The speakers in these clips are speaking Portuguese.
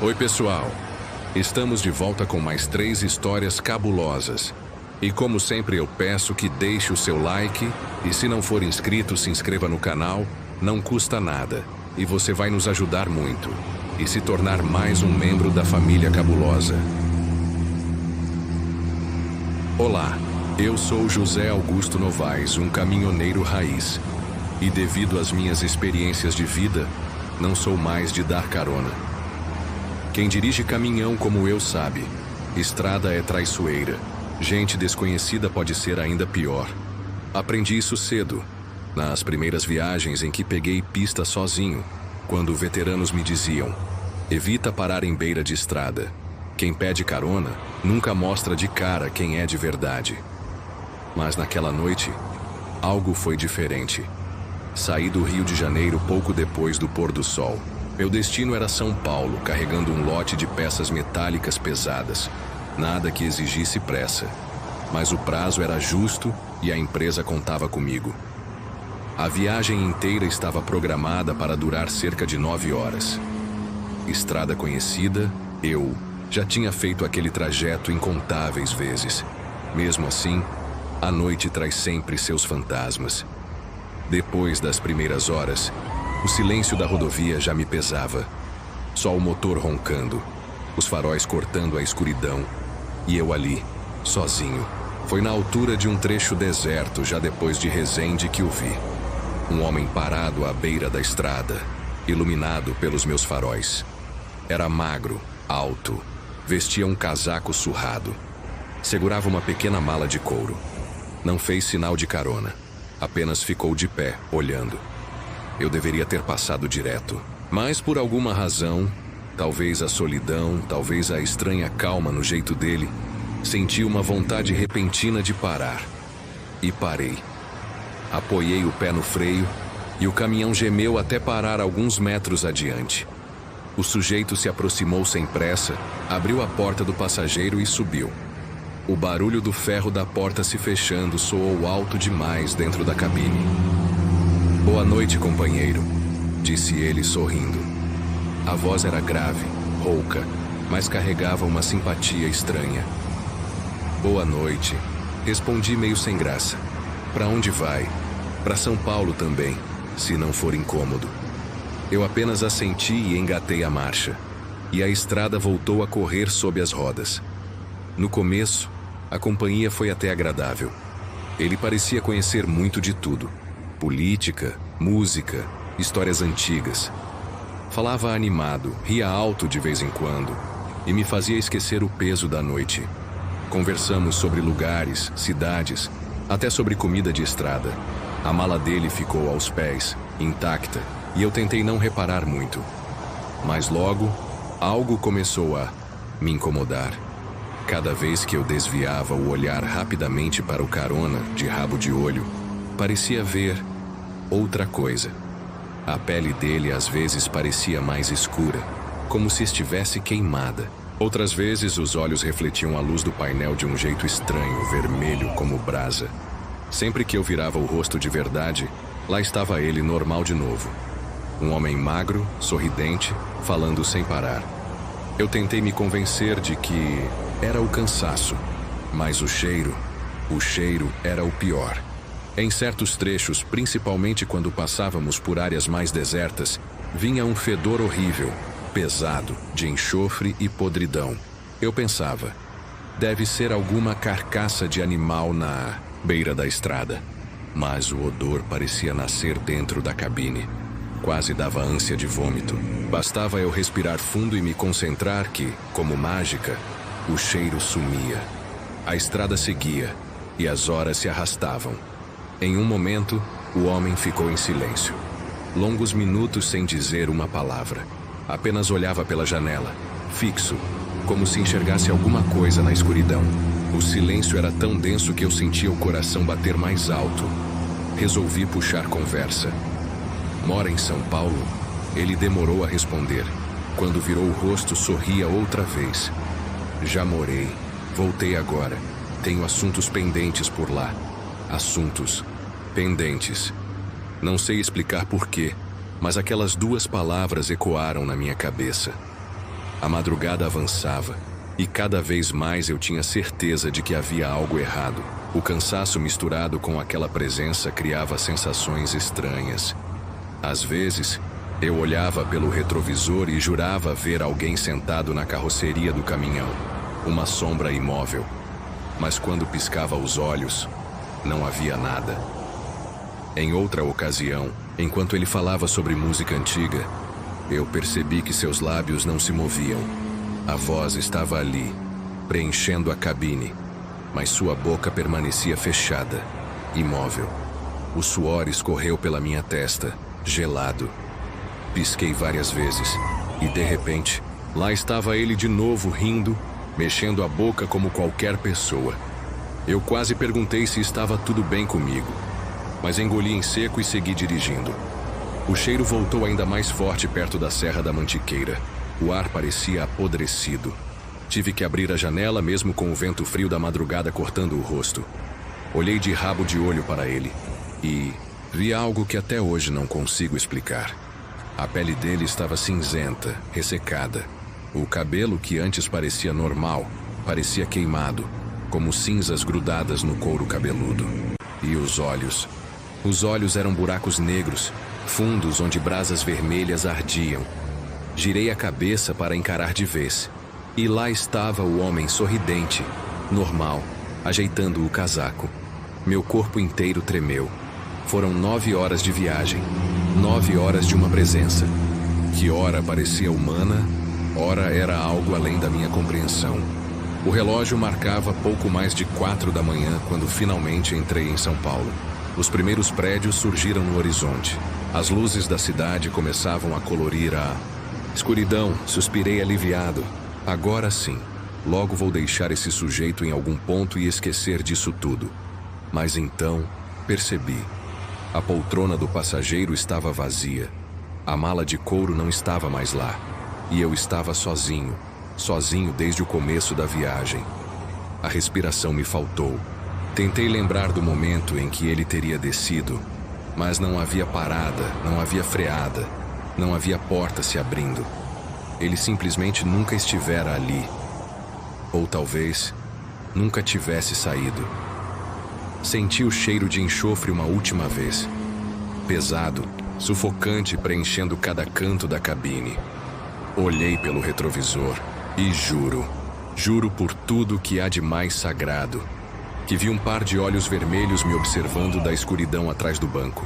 Oi, pessoal. Estamos de volta com mais 3 histórias cabulosas. E como sempre eu peço que deixe o seu like e se não for inscrito, se inscreva no canal, não custa nada. E você vai nos ajudar muito e se tornar mais um membro da família cabulosa. Olá, eu sou José Augusto Novaes, um caminhoneiro raiz. E devido às minhas experiências de vida, não sou mais de dar carona. Quem dirige caminhão como eu sabe, estrada é traiçoeira. Gente desconhecida pode ser ainda pior. Aprendi isso cedo, nas primeiras viagens em que peguei pista sozinho, quando veteranos me diziam: evita parar em beira de estrada. Quem pede carona nunca mostra de cara quem é de verdade. Mas naquela noite, algo foi diferente. Saí do Rio de Janeiro pouco depois do pôr do sol. Meu destino era São Paulo, carregando um lote de peças metálicas pesadas. Nada que exigisse pressa. Mas o prazo era justo e a empresa contava comigo. A viagem inteira estava programada para durar cerca de 9 horas. Estrada conhecida, eu já tinha feito aquele trajeto incontáveis vezes. Mesmo assim, a noite traz sempre seus fantasmas. Depois das primeiras horas, o silêncio da rodovia já me pesava. Só o motor roncando, os faróis cortando a escuridão, e eu ali, sozinho. Foi na altura de um trecho deserto, já depois de Resende, que o vi. Um homem parado à beira da estrada, iluminado pelos meus faróis. Era magro, alto, vestia um casaco surrado. Segurava uma pequena mala de couro. Não fez sinal de carona. Apenas ficou de pé, olhando. Eu deveria ter passado direto. Mas por alguma razão, talvez a solidão, talvez a estranha calma no jeito dele, senti uma vontade repentina de parar. E parei. Apoiei o pé no freio e o caminhão gemeu até parar alguns metros adiante. O sujeito se aproximou sem pressa, abriu a porta do passageiro e subiu. O barulho do ferro da porta se fechando soou alto demais dentro da cabine. Boa noite, companheiro, disse ele sorrindo. A voz era grave, rouca, mas carregava uma simpatia estranha. Boa noite, respondi meio sem graça. Para onde vai? Para São Paulo também, se não for incômodo. Eu apenas assenti e engatei a marcha. E a estrada voltou a correr sob as rodas. No começo, a companhia foi até agradável. Ele parecia conhecer muito de tudo. Política, música, histórias antigas. Falava animado, ria alto de vez em quando e me fazia esquecer o peso da noite. Conversamos sobre lugares, cidades, até sobre comida de estrada. A mala dele ficou aos pés, intacta, e eu tentei não reparar muito. Mas logo, algo começou a me incomodar. Cada vez que eu desviava o olhar rapidamente para o carona, de rabo de olho, parecia ver outra coisa. A pele dele às vezes parecia mais escura, como se estivesse queimada. Outras vezes os olhos refletiam a luz do painel de um jeito estranho, vermelho como brasa. Sempre que eu virava o rosto de verdade, lá estava ele normal de novo. Um homem magro, sorridente, falando sem parar. Eu tentei me convencer de que era o cansaço, mas o cheiro era o pior. Em certos trechos, principalmente quando passávamos por áreas mais desertas, vinha um fedor horrível, pesado, de enxofre e podridão. Eu pensava, deve ser alguma carcaça de animal na beira da estrada. Mas o odor parecia nascer dentro da cabine. Quase dava ânsia de vômito. Bastava eu respirar fundo e me concentrar que, como mágica, o cheiro sumia. A estrada seguia e as horas se arrastavam. Em um momento, o homem ficou em silêncio. Longos minutos sem dizer uma palavra. Apenas olhava pela janela, fixo, como se enxergasse alguma coisa na escuridão. O silêncio era tão denso que eu sentia o coração bater mais alto. Resolvi puxar conversa. Mora em São Paulo? Ele demorou a responder. Quando virou o rosto, sorria outra vez. Já morei. Voltei agora. Tenho assuntos pendentes por lá. Assuntos pendentes. Não sei explicar porquê, mas aquelas 2 palavras ecoaram na minha cabeça. A madrugada avançava, e cada vez mais eu tinha certeza de que havia algo errado. O cansaço misturado com aquela presença criava sensações estranhas. Às vezes, eu olhava pelo retrovisor e jurava ver alguém sentado na carroceria do caminhão, uma sombra imóvel. Mas quando piscava os olhos, não havia nada. Em outra ocasião, enquanto ele falava sobre música antiga, eu percebi que seus lábios não se moviam. A voz estava ali, preenchendo a cabine, mas sua boca permanecia fechada, imóvel. O suor escorreu pela minha testa, gelado. Pisquei várias vezes, e de repente, lá estava ele de novo rindo, mexendo a boca como qualquer pessoa. Eu quase perguntei se estava tudo bem comigo, mas engoli em seco e segui dirigindo. O cheiro voltou ainda mais forte perto da Serra da Mantiqueira. O ar parecia apodrecido. Tive que abrir a janela mesmo com o vento frio da madrugada cortando o rosto. Olhei de rabo de olho para ele e vi algo que até hoje não consigo explicar. A pele dele estava cinzenta, ressecada. O cabelo, que antes parecia normal, parecia queimado, como cinzas grudadas no couro cabeludo. E os olhos? Os olhos eram buracos negros, fundos onde brasas vermelhas ardiam. Girei a cabeça para encarar de vez. E lá estava o homem sorridente, normal, ajeitando o casaco. Meu corpo inteiro tremeu. Foram 9 horas de viagem. 9 horas de uma presença. Que ora parecia humana, ora era algo além da minha compreensão. O relógio marcava pouco mais de 4 da manhã quando finalmente entrei em São Paulo. Os primeiros prédios surgiram no horizonte. As luzes da cidade começavam a colorir a escuridão. Suspirei aliviado. Agora sim, logo vou deixar esse sujeito em algum ponto e esquecer disso tudo. Mas então, percebi. A poltrona do passageiro estava vazia. A mala de couro não estava mais lá. E eu estava sozinho. Sozinho desde o começo da viagem. A respiração me faltou. Tentei lembrar do momento em que ele teria descido, mas não havia parada, não havia freada, não havia porta se abrindo. Ele simplesmente nunca estivera ali. Ou talvez, nunca tivesse saído. Senti o cheiro de enxofre uma última vez. Pesado, sufocante, preenchendo cada canto da cabine. Olhei pelo retrovisor e juro por tudo que há de mais sagrado, que vi um par de olhos vermelhos me observando da escuridão atrás do banco.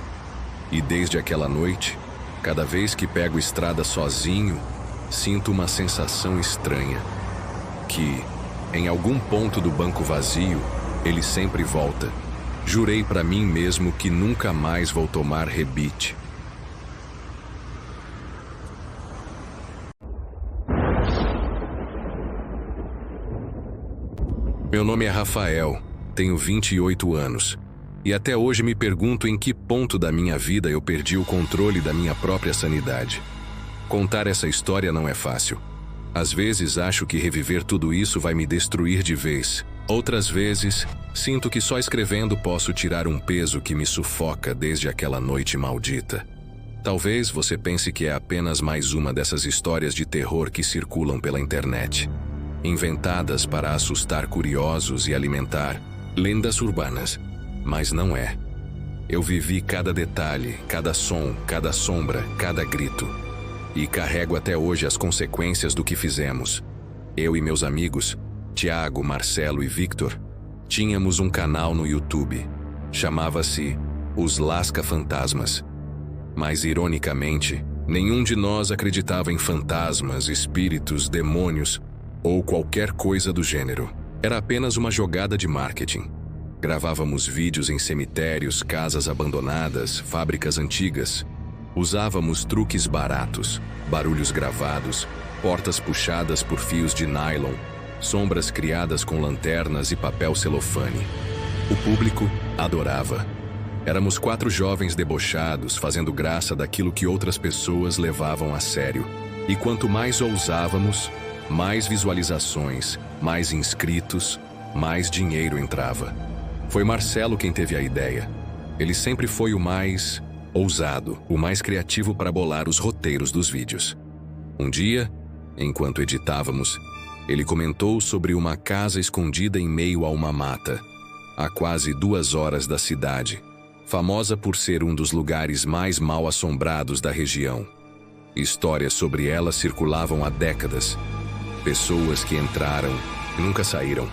E desde aquela noite, cada vez que pego estrada sozinho, sinto uma sensação estranha. Que, em algum ponto do banco vazio, ele sempre volta. Jurei para mim mesmo que nunca mais vou tomar rebite. Meu nome é Rafael, tenho 28 anos. E até hoje me pergunto em que ponto da minha vida eu perdi o controle da minha própria sanidade. Contar essa história não é fácil. Às vezes acho que reviver tudo isso vai me destruir de vez. Outras vezes, sinto que só escrevendo posso tirar um peso que me sufoca desde aquela noite maldita. Talvez você pense que é apenas mais uma dessas histórias de terror que circulam pela internet, inventadas para assustar curiosos e alimentar lendas urbanas. Mas não é. Eu vivi cada detalhe, cada som, cada sombra, cada grito. E carrego até hoje as consequências do que fizemos. Eu e meus amigos, Tiago, Marcelo e Victor, tínhamos um canal no YouTube. Chamava-se Os Lasca Fantasmas. Mas, ironicamente, nenhum de nós acreditava em fantasmas, espíritos, demônios ou qualquer coisa do gênero. Era apenas uma jogada de marketing. Gravávamos vídeos em cemitérios, casas abandonadas, fábricas antigas. Usávamos truques baratos, barulhos gravados, portas puxadas por fios de nylon, sombras criadas com lanternas e papel celofane. O público adorava. Éramos 4 jovens debochados, fazendo graça daquilo que outras pessoas levavam a sério. E quanto mais ousávamos, mais visualizações, mais inscritos, mais dinheiro entrava. Foi Marcelo quem teve a ideia. Ele sempre foi o mais ousado, o mais criativo para bolar os roteiros dos vídeos. Um dia, Enquanto editávamos, ele comentou sobre uma casa escondida em meio a uma mata, a quase 2 horas da cidade, famosa por ser um dos lugares mais mal assombrados da região. Histórias sobre ela circulavam há décadas. Pessoas que entraram e nunca saíram.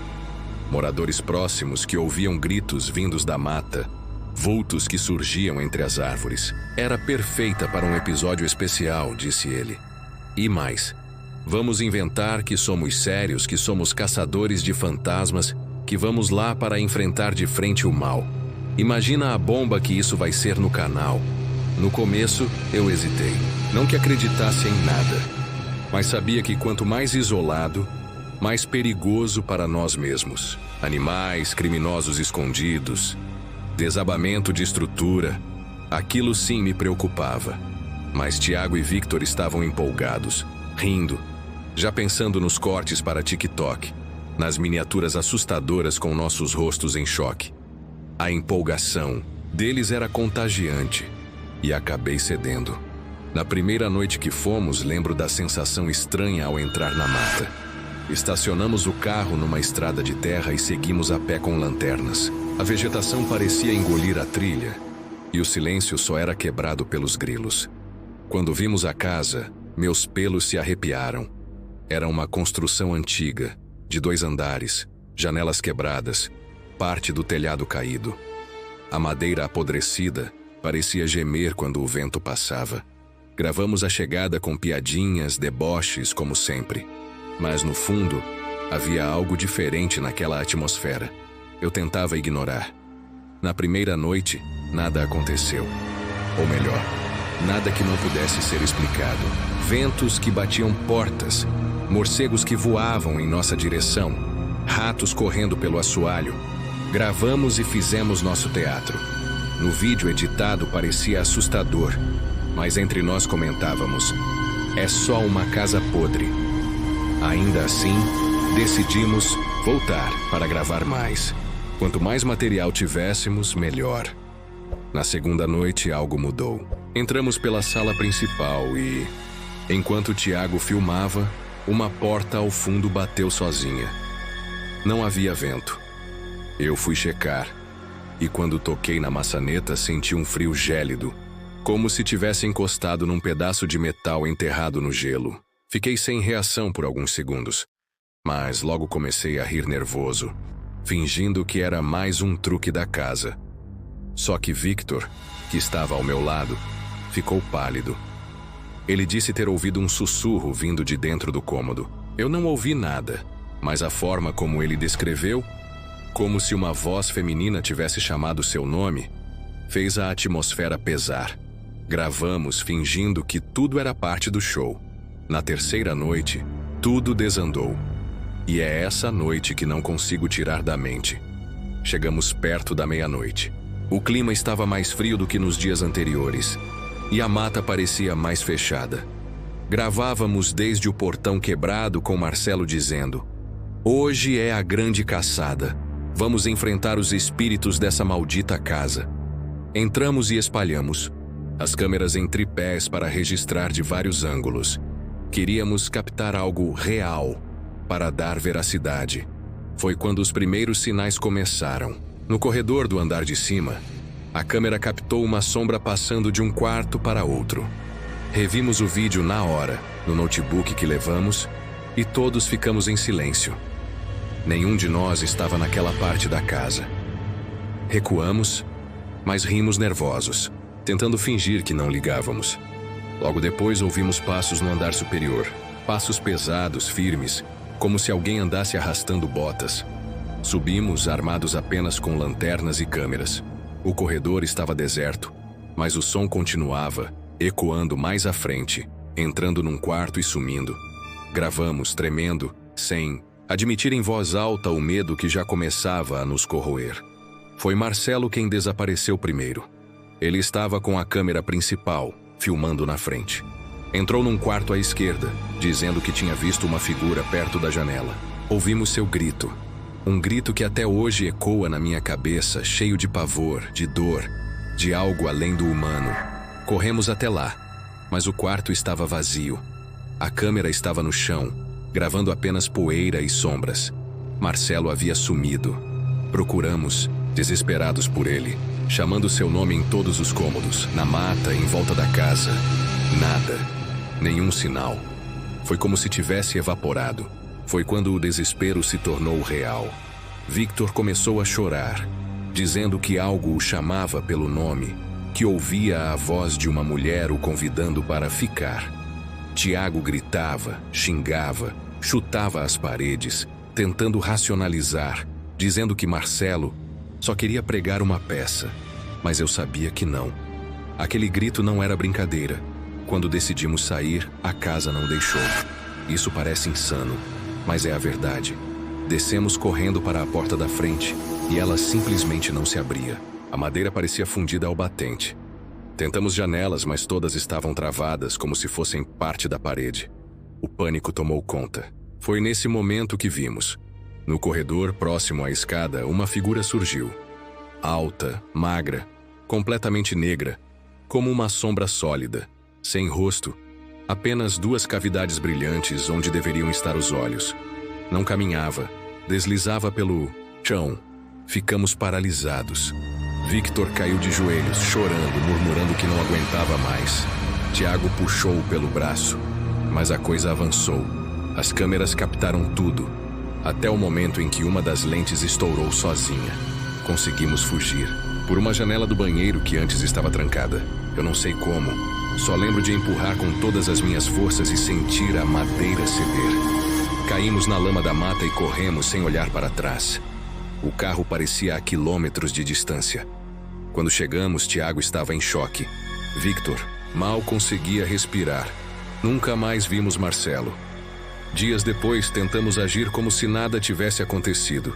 Moradores próximos que ouviam gritos vindos da mata, vultos que surgiam entre as árvores. Era perfeita para um episódio especial, disse ele. E mais, vamos inventar que somos sérios, que somos caçadores de fantasmas, que vamos lá para enfrentar de frente o mal. Imagina a bomba que isso vai ser no canal. No começo, eu hesitei. Não que acreditasse em nada, mas sabia que quanto mais isolado, mais perigoso para nós mesmos. Animais, criminosos escondidos, desabamento de estrutura. Aquilo sim me preocupava. Mas Tiago e Victor estavam empolgados, rindo, já pensando nos cortes para TikTok, nas miniaturas assustadoras com nossos rostos em choque. A empolgação deles era contagiante e acabei cedendo. Na primeira noite que fomos, lembro da sensação estranha ao entrar na mata. Estacionamos o carro numa estrada de terra e seguimos a pé com lanternas. A vegetação parecia engolir a trilha e o silêncio só era quebrado pelos grilos. Quando vimos a casa, meus pelos se arrepiaram. Era uma construção antiga, de 2 andares, janelas quebradas, parte do telhado caído. A madeira apodrecida parecia gemer quando o vento passava. Gravamos a chegada com piadinhas, deboches, como sempre. Mas no fundo, havia algo diferente naquela atmosfera. Eu tentava ignorar. Na primeira noite, nada aconteceu. Ou melhor, nada que não pudesse ser explicado. Ventos que batiam portas, morcegos que voavam em nossa direção, ratos correndo pelo assoalho. Gravamos e fizemos nosso teatro. No vídeo editado parecia assustador, mas entre nós comentávamos: é só uma casa podre. Ainda assim, decidimos voltar para gravar mais. Quanto mais material tivéssemos, melhor. Na segunda noite, algo mudou. Entramos pela sala principal e, enquanto Tiago filmava, uma porta ao fundo bateu sozinha. Não havia vento. Eu fui checar, e quando toquei na maçaneta, senti um frio gélido, como se tivesse encostado num pedaço de metal enterrado no gelo. Fiquei sem reação por alguns segundos, mas logo comecei a rir nervoso, fingindo que era mais um truque da casa. Só que Victor, que estava ao meu lado, ficou pálido. Ele disse ter ouvido um sussurro vindo de dentro do cômodo. Eu não ouvi nada, mas a forma como ele descreveu, como se uma voz feminina tivesse chamado seu nome, fez a atmosfera pesar. Gravamos fingindo que tudo era parte do show. Na terceira noite, tudo desandou. E é essa noite que não consigo tirar da mente. Chegamos perto da meia-noite. O clima estava mais frio do que nos dias anteriores, e a mata parecia mais fechada. Gravávamos desde o portão quebrado com Marcelo dizendo: hoje é a grande caçada. Vamos enfrentar os espíritos dessa maldita casa. Entramos e espalhamos as câmeras em tripés para registrar de vários ângulos. Queríamos captar algo real para dar veracidade. Foi quando os primeiros sinais começaram. No corredor do andar de cima, a câmera captou uma sombra passando de um quarto para outro. Revimos o vídeo na hora, no notebook que levamos, e todos ficamos em silêncio. Nenhum de nós estava naquela parte da casa. Recuamos, mas rimos nervosos, tentando fingir que não ligávamos. Logo depois ouvimos passos no andar superior. Passos pesados, firmes, como se alguém andasse arrastando botas. Subimos, armados apenas com lanternas e câmeras. O corredor estava deserto, mas o som continuava, ecoando mais à frente, entrando num quarto e sumindo. Gravamos, tremendo, sem admitir em voz alta o medo que já começava a nos corroer. Foi Marcelo quem desapareceu primeiro. Ele estava com a câmera principal, filmando na frente. Entrou num quarto à esquerda, dizendo que tinha visto uma figura perto da janela. Ouvimos seu grito. Um grito que até hoje ecoa na minha cabeça, cheio de pavor, de dor, de algo além do humano. Corremos até lá, mas o quarto estava vazio. A câmera estava no chão, gravando apenas poeira e sombras. Marcelo havia sumido. Procuramos, desesperados por ele, chamando seu nome em todos os cômodos, na mata, em volta da casa. Nada. Nenhum sinal. Foi como se tivesse evaporado. Foi quando o desespero se tornou real. Victor começou a chorar, dizendo que algo o chamava pelo nome, que ouvia a voz de uma mulher o convidando para ficar. Tiago gritava, xingava, chutava as paredes, tentando racionalizar, dizendo que Marcelo só queria pregar uma peça, mas eu sabia que não. Aquele grito não era brincadeira. Quando decidimos sair, a casa não deixou. Isso parece insano, mas é a verdade. Descemos correndo para a porta da frente e ela simplesmente não se abria. A madeira parecia fundida ao batente. Tentamos janelas, mas todas estavam travadas, como se fossem parte da parede. O pânico tomou conta. Foi nesse momento que vimos. No corredor, próximo à escada, uma figura surgiu. Alta, magra, completamente negra, como uma sombra sólida, sem rosto, apenas duas cavidades brilhantes onde deveriam estar os olhos. Não caminhava, deslizava pelo chão. Ficamos paralisados. Victor caiu de joelhos, chorando, murmurando que não aguentava mais. Tiago puxou-o pelo braço, mas a coisa avançou. As câmeras captaram tudo, até o momento em que uma das lentes estourou sozinha. Conseguimos fugir, por uma janela do banheiro que antes estava trancada. Eu não sei como, só lembro de empurrar com todas as minhas forças e sentir a madeira ceder. Caímos na lama da mata e corremos sem olhar para trás. O carro parecia a quilômetros de distância. Quando chegamos, Tiago estava em choque. Victor mal conseguia respirar. Nunca mais vimos Marcelo. Dias depois, tentamos agir como se nada tivesse acontecido.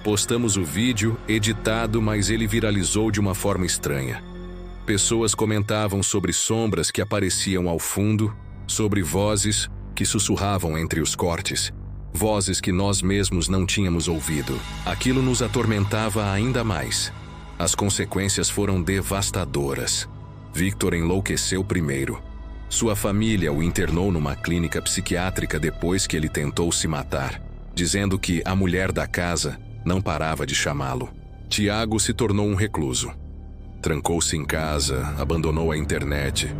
Postamos o vídeo, editado, mas ele viralizou de uma forma estranha. Pessoas comentavam sobre sombras que apareciam ao fundo, sobre vozes que sussurravam entre os cortes, vozes que nós mesmos não tínhamos ouvido. Aquilo nos atormentava ainda mais. As consequências foram devastadoras. Victor enlouqueceu primeiro. Sua família o internou numa clínica psiquiátrica depois que ele tentou se matar, dizendo que a mulher da casa não parava de chamá-lo. Tiago se tornou um recluso. Trancou-se em casa, abandonou a internet,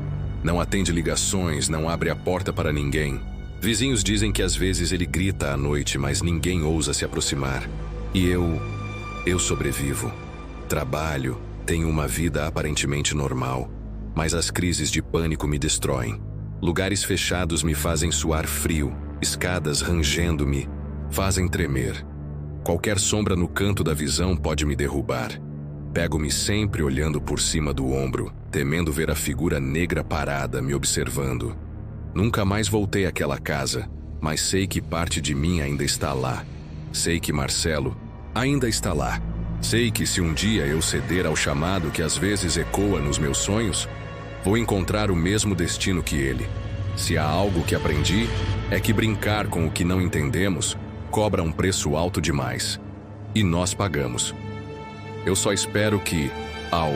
não atende ligações, não abre a porta para ninguém. Vizinhos dizem que às vezes ele grita à noite, mas ninguém ousa se aproximar. E eu sobrevivo. Trabalho, tenho uma vida aparentemente normal, mas as crises de pânico me destroem. Lugares fechados me fazem suar frio, escadas rangendo-me, fazem tremer. Qualquer sombra no canto da visão pode me derrubar. Pego-me sempre olhando por cima do ombro, temendo ver a figura negra parada me observando. Nunca mais voltei àquela casa, mas sei que parte de mim ainda está lá. Sei que Marcelo ainda está lá. Sei que se um dia eu ceder ao chamado que às vezes ecoa nos meus sonhos, vou encontrar o mesmo destino que ele. Se há algo que aprendi, é que brincar com o que não entendemos cobra um preço alto demais. E nós pagamos. Eu só espero que, ao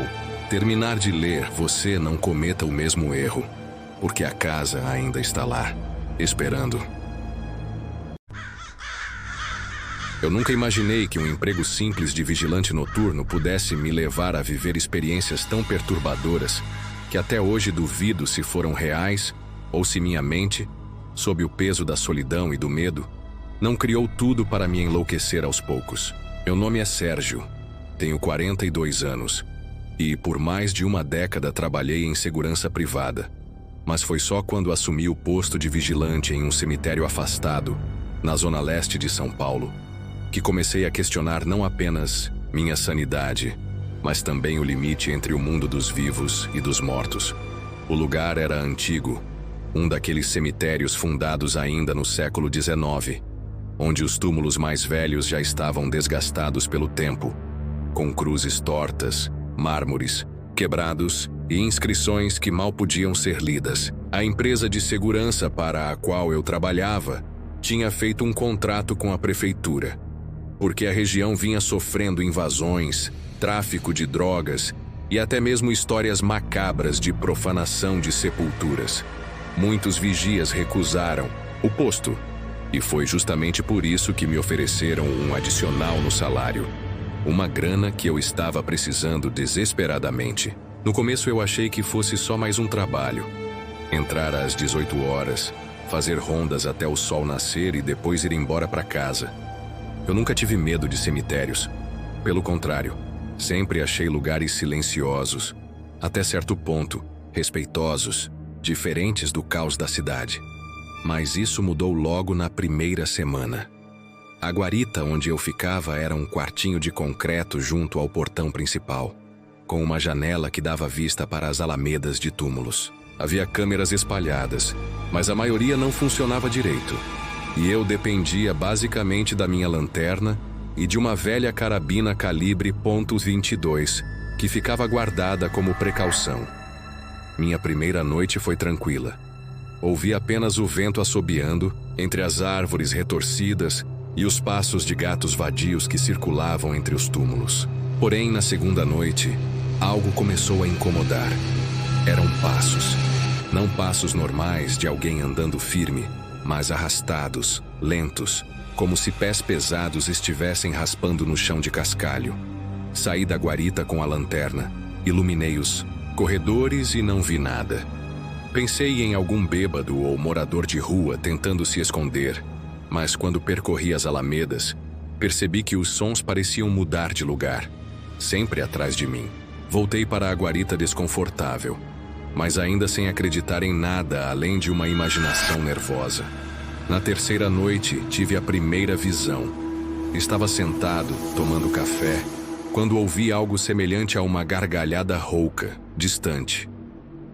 terminar de ler, você não cometa o mesmo erro, porque a casa ainda está lá, esperando. Eu nunca imaginei que um emprego simples de vigilante noturno pudesse me levar a viver experiências tão perturbadoras que até hoje duvido se foram reais ou se minha mente, sob o peso da solidão e do medo, não criou tudo para me enlouquecer aos poucos. Meu nome é Sérgio, tenho 42 anos e por mais de uma década trabalhei em segurança privada, mas foi só quando assumi o posto de vigilante em um cemitério afastado, na zona leste de São Paulo, que comecei a questionar não apenas minha sanidade, mas também o limite entre o mundo dos vivos e dos mortos. O lugar era antigo, um daqueles cemitérios fundados ainda no século XIX, onde os túmulos mais velhos já estavam desgastados pelo tempo, com cruzes tortas, mármores quebrados e inscrições que mal podiam ser lidas. A empresa de segurança para a qual eu trabalhava tinha feito um contrato com a prefeitura, porque a região vinha sofrendo invasões, tráfico de drogas e até mesmo histórias macabras de profanação de sepulturas. Muitos vigias recusaram o posto, e foi justamente por isso que me ofereceram um adicional no salário. Uma grana que eu estava precisando desesperadamente. No começo eu achei que fosse só mais um trabalho. Entrar às 18 horas, fazer rondas até o sol nascer e depois ir embora para casa. Eu nunca tive medo de cemitérios. Pelo contrário, sempre achei lugares silenciosos, até certo ponto, respeitosos, diferentes do caos da cidade. Mas isso mudou logo na primeira semana. A guarita onde eu ficava era um quartinho de concreto junto ao portão principal, com uma janela que dava vista para as alamedas de túmulos. Havia câmeras espalhadas, mas a maioria não funcionava direito. E eu dependia basicamente da minha lanterna e de uma velha carabina calibre .22, que ficava guardada como precaução. Minha primeira noite foi tranquila. Ouvi apenas o vento assobiando entre as árvores retorcidas e os passos de gatos vadios que circulavam entre os túmulos. Porém, na segunda noite, algo começou a incomodar. Eram passos. Não passos normais de alguém andando firme, mas arrastados, lentos, como se pés pesados estivessem raspando no chão de cascalho. Saí da guarita com a lanterna, iluminei os corredores e não vi nada. Pensei em algum bêbado ou morador de rua tentando se esconder, mas quando percorri as alamedas, percebi que os sons pareciam mudar de lugar, sempre atrás de mim. Voltei para a guarita desconfortável, mas ainda sem acreditar em nada além de uma imaginação nervosa. Na terceira noite, tive a primeira visão. Estava sentado, tomando café, quando ouvi algo semelhante a uma gargalhada rouca, distante.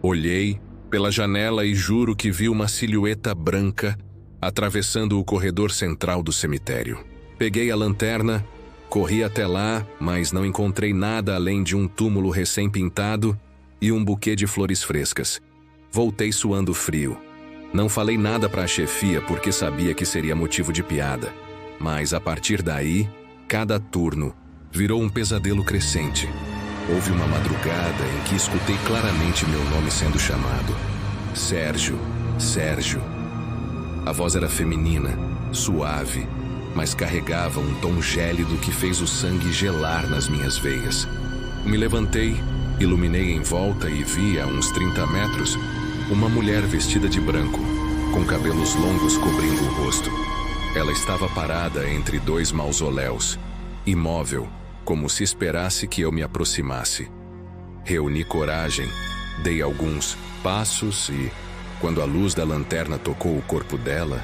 Olhei pela janela e juro que vi uma silhueta branca atravessando o corredor central do cemitério. Peguei a lanterna, corri até lá, mas não encontrei nada além de um túmulo recém-pintado e um buquê de flores frescas. Voltei suando frio. Não falei nada para a chefia porque sabia que seria motivo de piada. Mas a partir daí, cada turno virou um pesadelo crescente. Houve uma madrugada em que escutei claramente meu nome sendo chamado. Sérgio, Sérgio. A voz era feminina, suave, mas carregava um tom gélido que fez o sangue gelar nas minhas veias. Me levantei, iluminei em volta e vi, a uns 30 metros, uma mulher vestida de branco, com cabelos longos cobrindo o rosto. Ela estava parada entre dois mausoléus, imóvel, como se esperasse que eu me aproximasse. Reuni coragem, dei alguns passos e, quando a luz da lanterna tocou o corpo dela,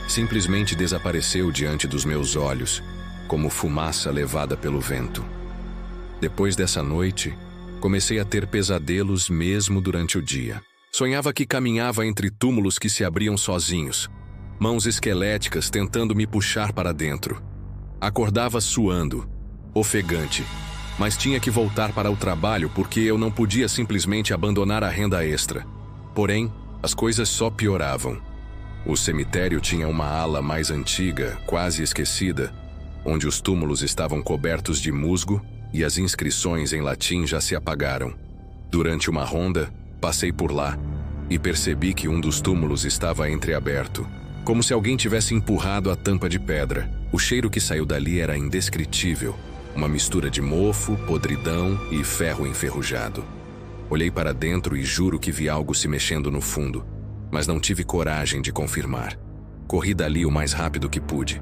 simplesmente desapareceu diante dos meus olhos, como fumaça levada pelo vento. Depois dessa noite, comecei a ter pesadelos mesmo durante o dia. Sonhava que caminhava entre túmulos que se abriam sozinhos, mãos esqueléticas tentando me puxar para dentro. Acordava suando, ofegante, mas tinha que voltar para o trabalho porque eu não podia simplesmente abandonar a renda extra. Porém, as coisas só pioravam. O cemitério tinha uma ala mais antiga, quase esquecida, onde os túmulos estavam cobertos de musgo e as inscrições em latim já se apagaram. Durante uma ronda, passei por lá e percebi que um dos túmulos estava entreaberto, como se alguém tivesse empurrado a tampa de pedra. O cheiro que saiu dali era indescritível, uma mistura de mofo, podridão e ferro enferrujado. Olhei para dentro e juro que vi algo se mexendo no fundo, mas não tive coragem de confirmar. Corri dali o mais rápido que pude.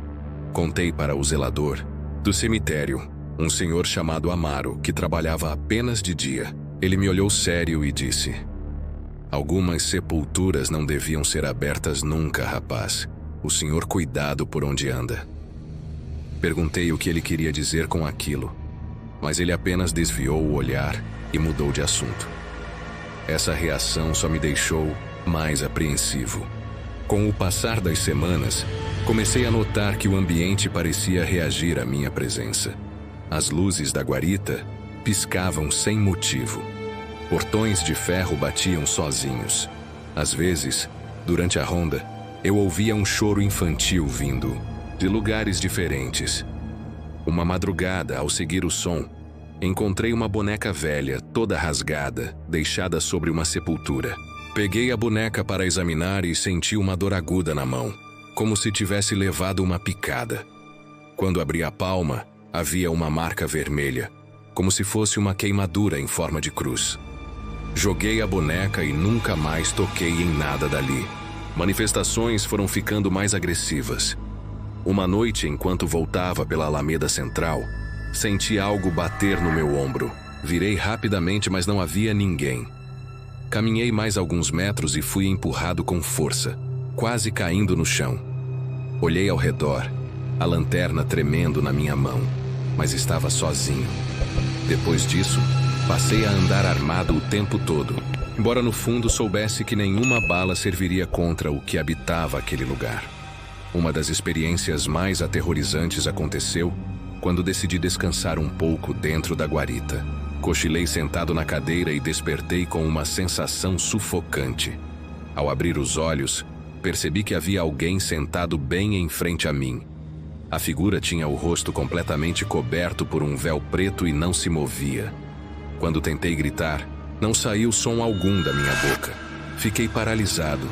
Contei para o zelador do cemitério, um senhor chamado Amaro, que trabalhava apenas de dia. Ele me olhou sério e disse: "Algumas sepulturas não deviam ser abertas nunca, rapaz. O senhor cuidado por onde anda." Perguntei o que ele queria dizer com aquilo, mas ele apenas desviou o olhar e mudou de assunto. Essa reação só me deixou mais apreensivo. Com o passar das semanas, comecei a notar que o ambiente parecia reagir à minha presença. As luzes da guarita piscavam sem motivo. Portões de ferro batiam sozinhos. Às vezes, durante a ronda, eu ouvia um choro infantil vindo de lugares diferentes. Uma madrugada, ao seguir o som, encontrei uma boneca velha, toda rasgada, deixada sobre uma sepultura. Peguei a boneca para examinar e senti uma dor aguda na mão, como se tivesse levado uma picada. Quando abri a palma, havia uma marca vermelha, como se fosse uma queimadura em forma de cruz. Joguei a boneca e nunca mais toquei em nada dali. Manifestações foram ficando mais agressivas. Uma noite, enquanto voltava pela Alameda Central, senti algo bater no meu ombro. Virei rapidamente, mas não havia ninguém. Caminhei mais alguns metros e fui empurrado com força, quase caindo no chão. Olhei ao redor, a lanterna tremendo na minha mão, mas estava sozinho. Depois disso, passei a andar armado o tempo todo, embora no fundo soubesse que nenhuma bala serviria contra o que habitava aquele lugar. Uma das experiências mais aterrorizantes aconteceu quando decidi descansar um pouco dentro da guarita. Cochilei sentado na cadeira e despertei com uma sensação sufocante. Ao abrir os olhos, percebi que havia alguém sentado bem em frente a mim. A figura tinha o rosto completamente coberto por um véu preto e não se movia. Quando tentei gritar, não saiu som algum da minha boca. Fiquei paralisado,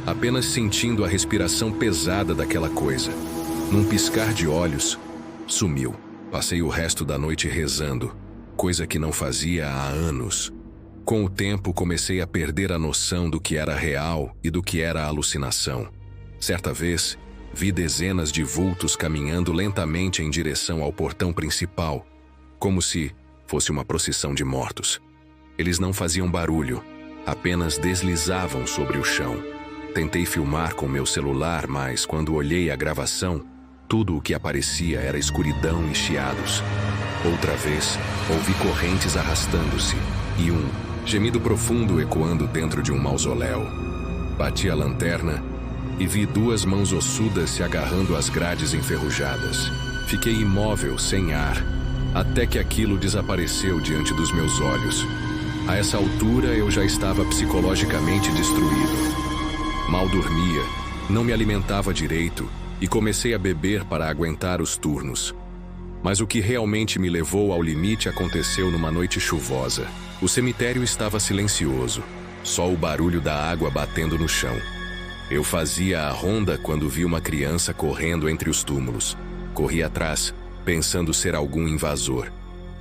apenas sentindo a respiração pesada daquela coisa. Num piscar de olhos, sumiu. Passei o resto da noite rezando, coisa que não fazia há anos. Com o tempo, comecei a perder a noção do que era real e do que era alucinação. Certa vez, vi dezenas de vultos caminhando lentamente em direção ao portão principal, como se fosse uma procissão de mortos. Eles não faziam barulho, apenas deslizavam sobre o chão. Tentei filmar com meu celular, mas quando olhei a gravação, tudo o que aparecia era escuridão e chiados. Outra vez, ouvi correntes arrastando-se e um gemido profundo ecoando dentro de um mausoléu. Bati a lanterna e vi duas mãos ossudas se agarrando às grades enferrujadas. Fiquei imóvel, sem ar, até que aquilo desapareceu diante dos meus olhos. A essa altura, eu já estava psicologicamente destruído. Mal dormia, não me alimentava direito e comecei a beber para aguentar os turnos. Mas o que realmente me levou ao limite aconteceu numa noite chuvosa. O cemitério estava silencioso, só o barulho da água batendo no chão. Eu fazia a ronda quando vi uma criança correndo entre os túmulos. Corri atrás, pensando ser algum invasor.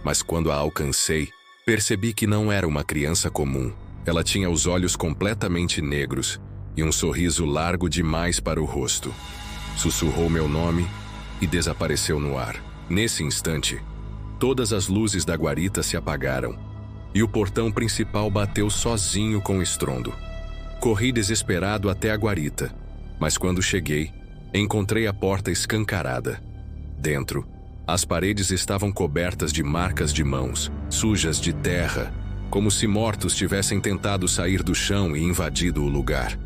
Mas quando a alcancei, percebi que não era uma criança comum. Ela tinha os olhos completamente negros e um sorriso largo demais para o rosto. Sussurrou meu nome e desapareceu no ar. Nesse instante, todas as luzes da guarita se apagaram e o portão principal bateu sozinho com estrondo. Corri desesperado até a guarita, mas quando cheguei, encontrei a porta escancarada. Dentro, as paredes estavam cobertas de marcas de mãos, sujas de terra, como se mortos tivessem tentado sair do chão e invadido o lugar.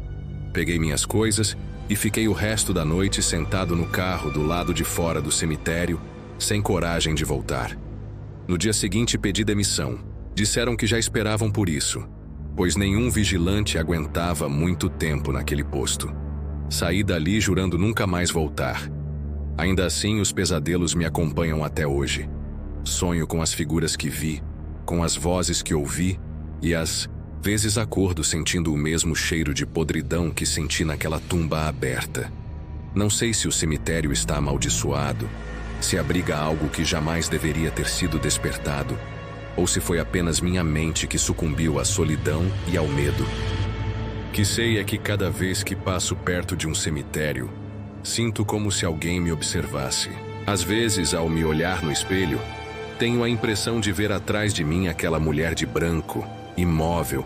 Peguei minhas coisas e fiquei o resto da noite sentado no carro do lado de fora do cemitério, sem coragem de voltar. No dia seguinte pedi demissão. Disseram que já esperavam por isso, pois nenhum vigilante aguentava muito tempo naquele posto. Saí dali jurando nunca mais voltar. Ainda assim, os pesadelos me acompanham até hoje. Sonho com as figuras que vi, com as vozes que ouvi e às vezes acordo sentindo o mesmo cheiro de podridão que senti naquela tumba aberta. Não sei se o cemitério está amaldiçoado, se abriga algo que jamais deveria ter sido despertado, ou se foi apenas minha mente que sucumbiu à solidão e ao medo. O que sei é que cada vez que passo perto de um cemitério, sinto como se alguém me observasse. Às vezes, ao me olhar no espelho, tenho a impressão de ver atrás de mim aquela mulher de branco, imóvel,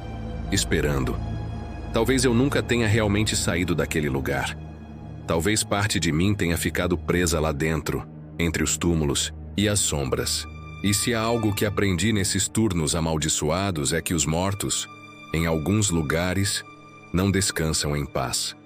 esperando. Talvez eu nunca tenha realmente saído daquele lugar. Talvez parte de mim tenha ficado presa lá dentro, entre os túmulos e as sombras. E se há algo que aprendi nesses turnos amaldiçoados é que os mortos, em alguns lugares, não descansam em paz.